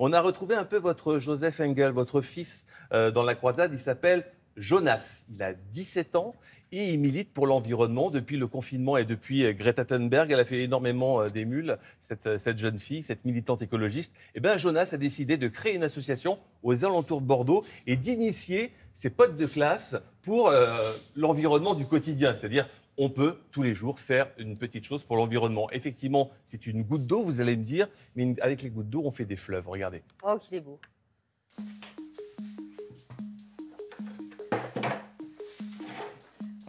On a retrouvé un peu votre Joseph Engel, votre fils, dans la croisade. Il s'appelle Jonas. Il a 17 ans et il milite pour l'environnement depuis le confinement et depuis Greta Thunberg. Elle a fait énormément d'émules, cette jeune fille, cette militante écologiste. Et bien, Jonas a décidé de créer une association aux alentours de Bordeaux et d'initier ses potes de classe pour l'environnement du quotidien. C'est-à-dire, on peut tous les jours faire une petite chose pour l'environnement. Effectivement, c'est une goutte d'eau, vous allez me dire, mais avec les gouttes d'eau, on fait des fleuves. Regardez. Oh, qu'il est beau.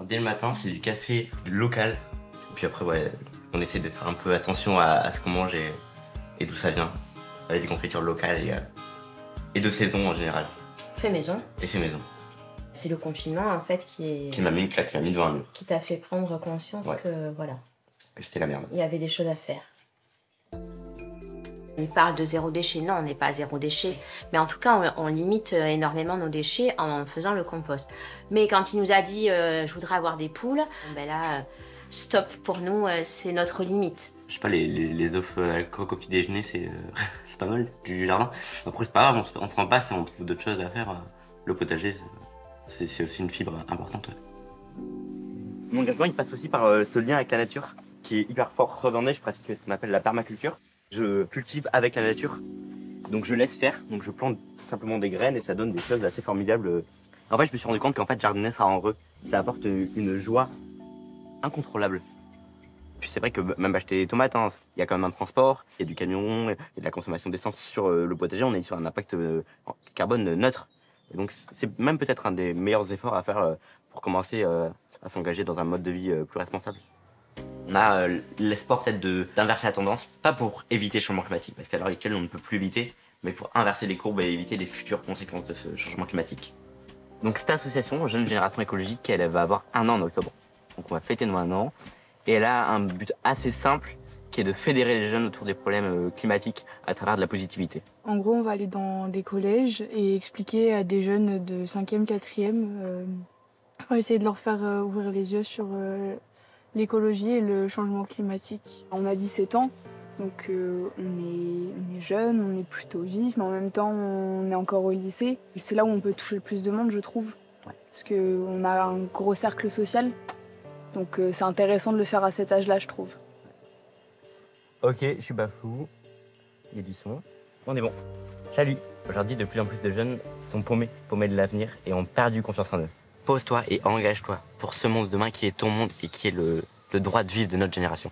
Dès le matin, c'est du café local. Et puis après, ouais, on essaie de faire un peu attention à ce qu'on mange et d'où ça vient. Avec des confitures locales et de saison en général. Fait maison. Et fait maison. C'est le confinement, en fait, qui m'a mis une claque, qui m'a mis devant un mur. Qui t'a fait prendre conscience que, voilà. Que c'était la merde. Il y avait des choses à faire. Il parle de zéro déchet. Non, on n'est pas à zéro déchet. Mais en tout cas, on limite énormément nos déchets en faisant le compost. Mais quand il nous a dit je voudrais avoir des poules, ben là, stop pour nous, c'est notre limite. Je sais pas, les œufs à la coque au petit déjeuner, c'est pas mal du jardin. Après, c'est pas grave, on s'en passe et on trouve d'autres choses à faire. Le potager, c'est aussi une fibre importante. Mon engagement, il passe aussi par ce lien avec la nature, qui est hyper fort. Preuve en est, je pratique ce qu'on appelle la permaculture. Je cultive avec la nature, donc je laisse faire, donc je plante simplement des graines et ça donne des choses assez formidables. En fait, je me suis rendu compte qu'en fait, jardiner, ça rend heureux. Ça apporte une joie incontrôlable. Puis c'est vrai que même acheter des tomates, hein, il y a quand même un transport, il y a du camion, il y a de la consommation d'essence sur le potager, on est sur un impact carbone neutre. Et donc c'est même peut-être un des meilleurs efforts à faire pour commencer à s'engager dans un mode de vie plus responsable. On a l'espoir peut-être d'inverser la tendance, pas pour éviter le changement climatique, parce qu'à l'heure actuelle on ne peut plus éviter, mais pour inverser les courbes et éviter les futures conséquences de ce changement climatique. Donc cette association, Jeune Génération Écologique, elle va avoir 1 an en octobre. Donc on va fêter nos 1 an. Et elle a un but assez simple, qui est de fédérer les jeunes autour des problèmes climatiques à travers de la positivité. En gros, on va aller dans des collèges et expliquer à des jeunes de 5e, 4e, on va essayer de leur faire ouvrir les yeux sur l'écologie et le changement climatique. On a 17 ans, donc on est jeune, on est plutôt vif, mais en même temps on est encore au lycée. C'est là où on peut toucher le plus de monde, je trouve, parce qu'on a un gros cercle social. Donc c'est intéressant de le faire à cet âge-là, je trouve. Ok, je suis bafou. Il y a du son. On est bon. Salut. Aujourd'hui, de plus en plus de jeunes sont paumés de l'avenir et ont perdu confiance en eux. Pose-toi et engage-toi pour ce monde demain qui est ton monde et qui est le droit de vivre de notre génération.